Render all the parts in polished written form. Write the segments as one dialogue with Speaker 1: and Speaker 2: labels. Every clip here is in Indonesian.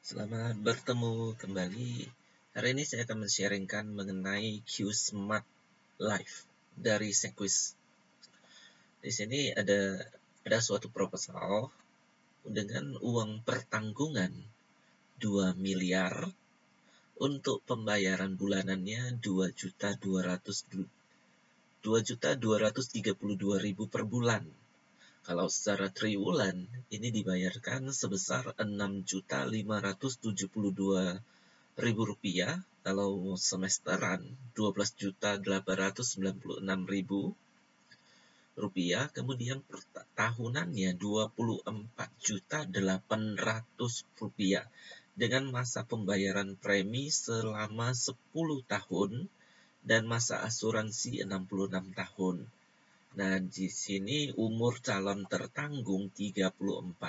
Speaker 1: Selamat bertemu kembali. Hari ini saya akan men-sharingkan mengenai Qsmart Life dari Sequis. Di sini ada suatu proposal dengan uang pertanggungan 2 miliar untuk pembayaran bulanannya 2.232.000 per bulan. Kalau secara triwulan ini dibayarkan sebesar 6.572.000 rupiah. Kalau semesteran 12.896.000 rupiah. Kemudian per tahunannya 24.800.000 rupiah dengan masa pembayaran premi selama 10 tahun dan masa asuransi 66 tahun. Nah, di sini umur calon tertanggung 34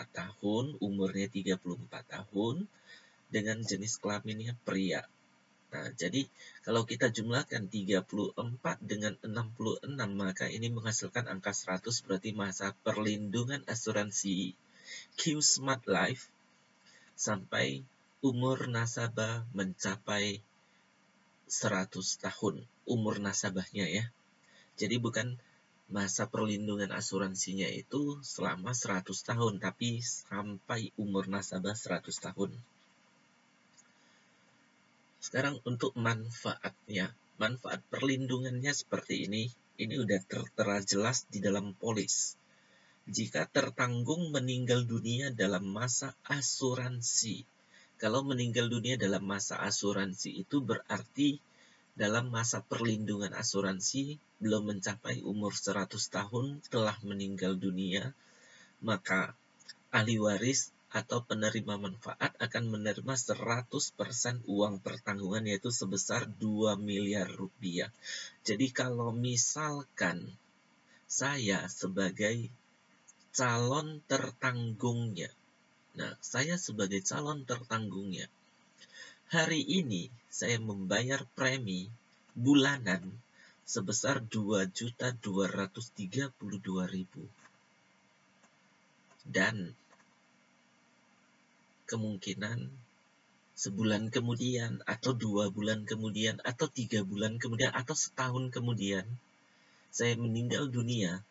Speaker 1: tahun, umurnya 34 tahun, dengan jenis kelaminnya pria. Nah, jadi kalau kita jumlahkan 34 dengan 66, maka ini menghasilkan angka 100, berarti masa perlindungan asuransi Qsmart Life sampai umur nasabah mencapai 100 tahun, umur nasabahnya ya. Jadi bukan masa perlindungan asuransinya itu selama 100 tahun, tapi sampai umur nasabah 100 tahun. Sekarang untuk manfaatnya. Manfaat perlindungannya seperti ini. Ini udah tertera jelas di dalam polis. Jika tertanggung meninggal dunia dalam masa asuransi. Kalau meninggal dunia dalam masa asuransi itu berarti dalam masa perlindungan asuransi belum mencapai umur 100 tahun telah meninggal dunia, maka ahli waris atau penerima manfaat akan menerima 100% uang pertanggungan, yaitu sebesar 2 miliar rupiah. Jadi kalau misalkan saya sebagai calon tertanggungnya, hari ini saya membayar premi bulanan sebesar 2.232.000. Dan kemungkinan sebulan kemudian, atau 2 bulan kemudian, atau 3 bulan kemudian, atau setahun kemudian, saya meninggal dunia,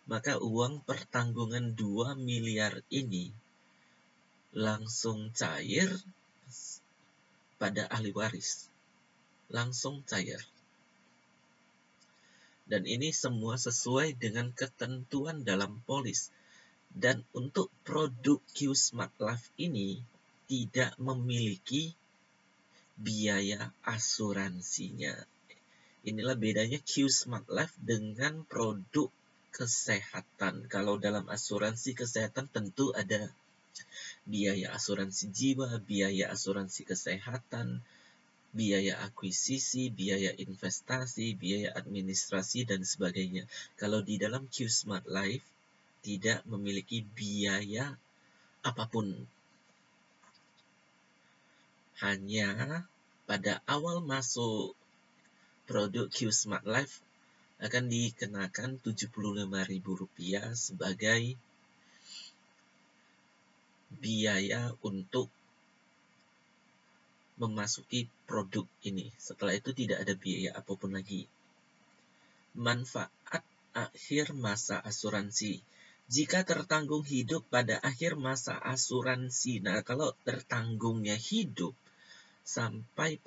Speaker 1: maka uang pertanggungan 2 miliar ini langsung cair pada ahli waris. Langsung cair. Dan ini semua sesuai dengan ketentuan dalam polis. Dan untuk produk Qsmart Life ini tidak memiliki biaya asuransinya. Inilah bedanya Qsmart Life dengan produk kesehatan. Kalau dalam asuransi kesehatan tentu ada biaya asuransi jiwa, biaya asuransi kesehatan, biaya akuisisi, biaya investasi, biaya administrasi, dan sebagainya. Kalau di dalam Qsmart Life tidak memiliki biaya apapun. Hanya pada awal masuk produk Qsmart Life akan dikenakan Rp75.000 sebagai biaya untuk memasuki produk ini. Setelah itu tidak ada biaya apapun lagi. Manfaat akhir masa asuransi. Jika tertanggung hidup pada akhir masa asuransi. Nah, kalau tertanggungnya hidup sampai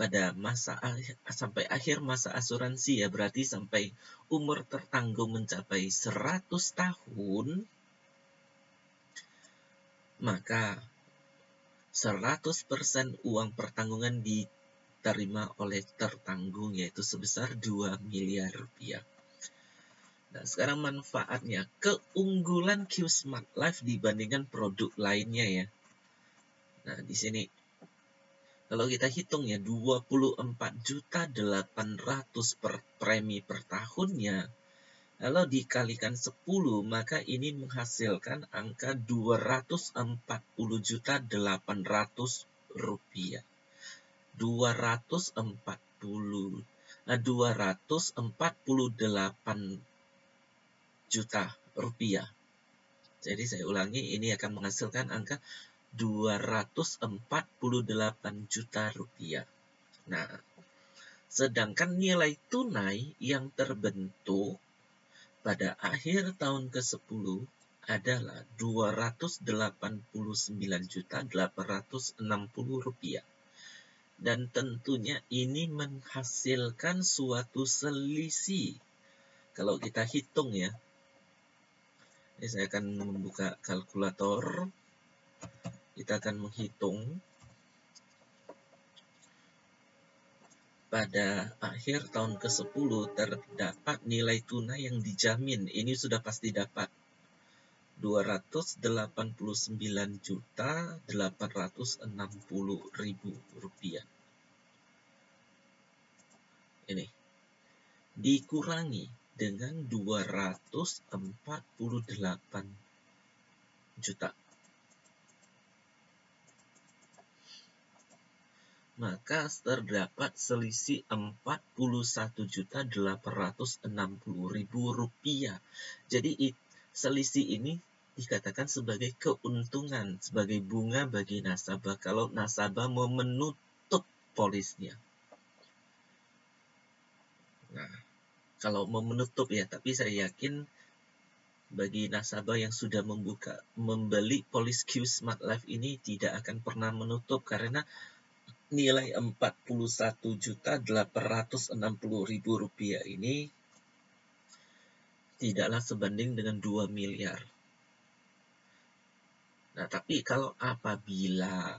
Speaker 1: akhir masa asuransi, ya berarti sampai umur tertanggung mencapai 100 tahun, maka 100% uang pertanggungan diterima oleh tertanggung, yaitu sebesar 2 miliar rupiah. Nah, sekarang manfaatnya. Keunggulan Qsmart Life dibandingkan produk lainnya ya. Nah, di sini kalau kita hitung ya, 24.800.000 per premi per tahunnya. Kalau dikalikan 10, maka ini menghasilkan angka 240.800.000 rupiah. 248 juta rupiah. Jadi saya ulangi, ini akan menghasilkan angka 248 juta rupiah. Nah, sedangkan nilai tunai yang terbentuk pada akhir tahun ke-10 adalah 289.860 rupiah. Dan tentunya ini menghasilkan suatu selisih. Kalau kita hitung ya, ini saya akan membuka kalkulator. Kita akan menghitung pada akhir tahun ke-10 terdapat nilai tunai yang dijamin. Ini sudah pasti dapat. 289.860.000 rupiah. Ini dikurangi dengan 248 juta. Maka terdapat selisih 41.860.000 rupiah. Jadi selisih ini dikatakan sebagai keuntungan, sebagai bunga bagi nasabah kalau nasabah mau menutup polisnya. Nah, kalau mau menutup ya, tapi saya yakin bagi nasabah yang sudah membeli polis Q Smart Life ini tidak akan pernah menutup karena nilai 41.860.000 rupiah ini tidaklah sebanding dengan 2 miliar. Nah, tapi kalau apabila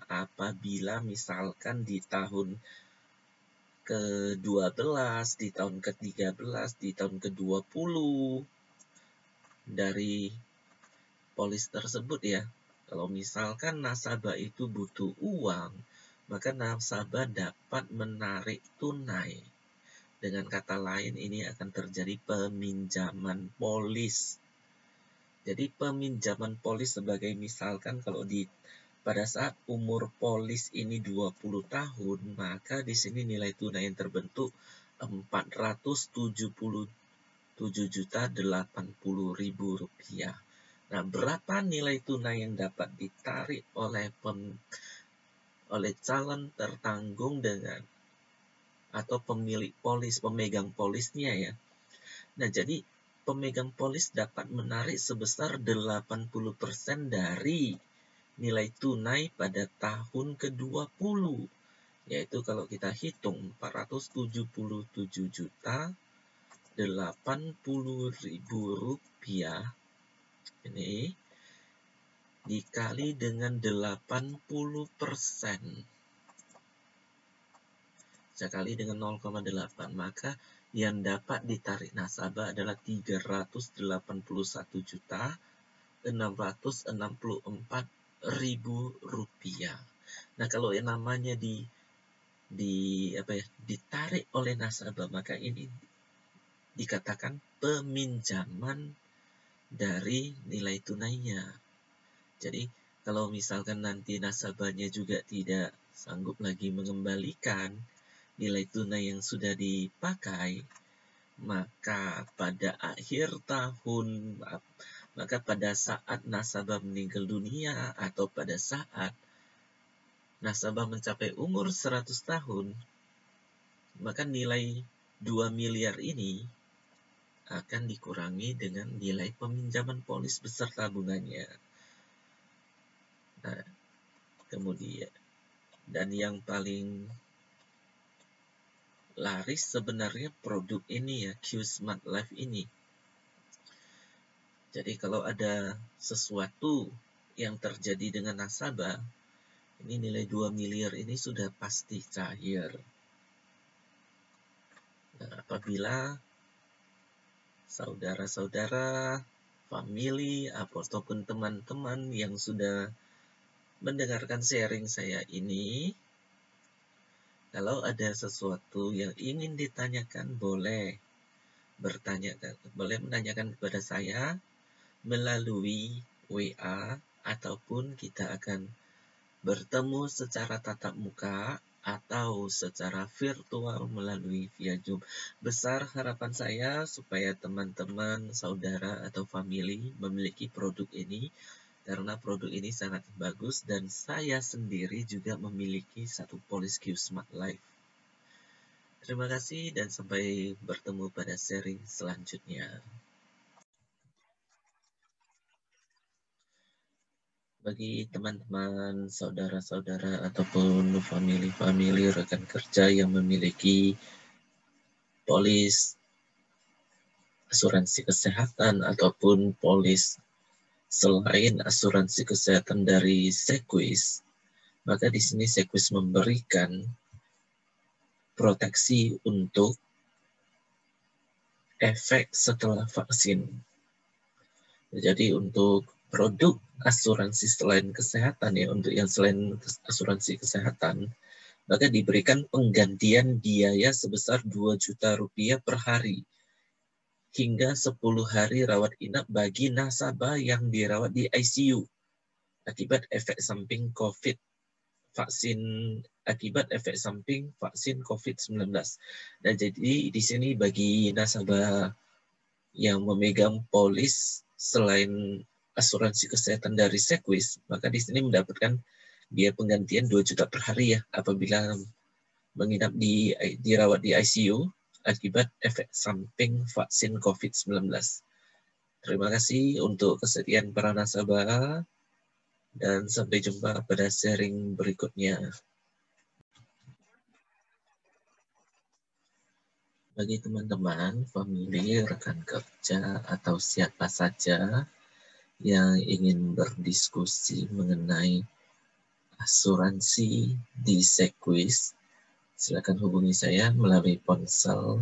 Speaker 1: misalkan di tahun ke-12, di tahun ke-13, di tahun ke-20 dari polis tersebut ya, kalau misalkan nasabah itu butuh uang, maka nasabah dapat menarik tunai. Dengan kata lain, ini akan terjadi peminjaman polis. Jadi peminjaman polis sebagai misalkan kalau pada saat umur polis ini 20 tahun, maka di sini nilai tunai yang terbentuk 477.080.000 rupiah. Nah, berapa nilai tunai yang dapat ditarik oleh calon tertanggung atau pemilik polis, pemegang polisnya ya. Nah, jadi pemegang polis dapat menarik sebesar 80% dari nilai tunai pada tahun ke-20. Yaitu kalau kita hitung 477.080.000 rupiah ini dikali dengan 80%. Sekali dengan 0,8, maka yang dapat ditarik nasabah adalah 381.664.000 rupiah. Nah, kalau yang namanya ditarik oleh nasabah, maka ini dikatakan peminjaman dari nilai tunainya. Jadi, kalau misalkan nanti nasabahnya juga tidak sanggup lagi mengembalikan nilai tunai yang sudah dipakai, maka pada saat nasabah meninggal dunia atau pada saat nasabah mencapai umur 100 tahun, maka nilai 2 miliar ini akan dikurangi dengan nilai peminjaman polis beserta bunganya. Nah, kemudian dan yang paling laris sebenarnya produk ini ya, Q Smart Life ini. Jadi kalau ada sesuatu yang terjadi dengan nasabah, ini nilai 2 miliar ini sudah pasti cair. Nah, apabila saudara-saudara, famili, ataupun teman-teman yang sudah mendengarkan sharing saya ini, kalau ada sesuatu yang ingin ditanyakan, boleh menanyakan kepada saya melalui WA, ataupun kita akan bertemu secara tatap muka atau secara virtual melalui via Zoom. Besar harapan saya supaya teman-teman, saudara, atau famili memiliki produk ini karena produk ini sangat bagus dan saya sendiri juga memiliki satu polis Q Smart Life. Terima kasih dan sampai bertemu pada sharing selanjutnya. Bagi teman-teman, saudara-saudara, ataupun family-family rekan kerja yang memiliki polis asuransi kesehatan ataupun polis selain asuransi kesehatan dari Sequis, maka di sini Sequis memberikan proteksi untuk efek setelah vaksin. Jadi untuk produk asuransi selain kesehatan ya, untuk yang selain asuransi kesehatan, maka diberikan penggantian biaya sebesar 2 juta rupiah per hari hingga 10 hari rawat inap bagi nasabah yang dirawat di ICU akibat efek samping COVID COVID-19. Dan jadi di sini bagi nasabah yang memegang polis selain asuransi kesehatan dari Sequis, maka di sini mendapatkan biaya penggantian 2 juta per hari ya apabila menginap dirawat di ICU akibat efek samping vaksin COVID-19. Terima kasih untuk kesediaan para nasabah dan sampai jumpa pada sharing berikutnya. Bagi teman-teman, famili, rekan kerja, atau siapa saja yang ingin berdiskusi mengenai asuransi di Sequis, silakan hubungi saya melalui ponsel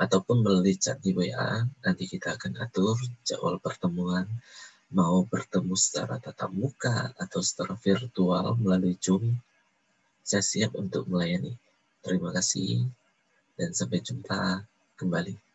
Speaker 1: ataupun melalui chat di WA. Nanti kita akan atur jadwal pertemuan, mau bertemu secara tatap muka atau secara virtual melalui Zoom. Saya siap untuk melayani. Terima kasih dan sampai jumpa kembali.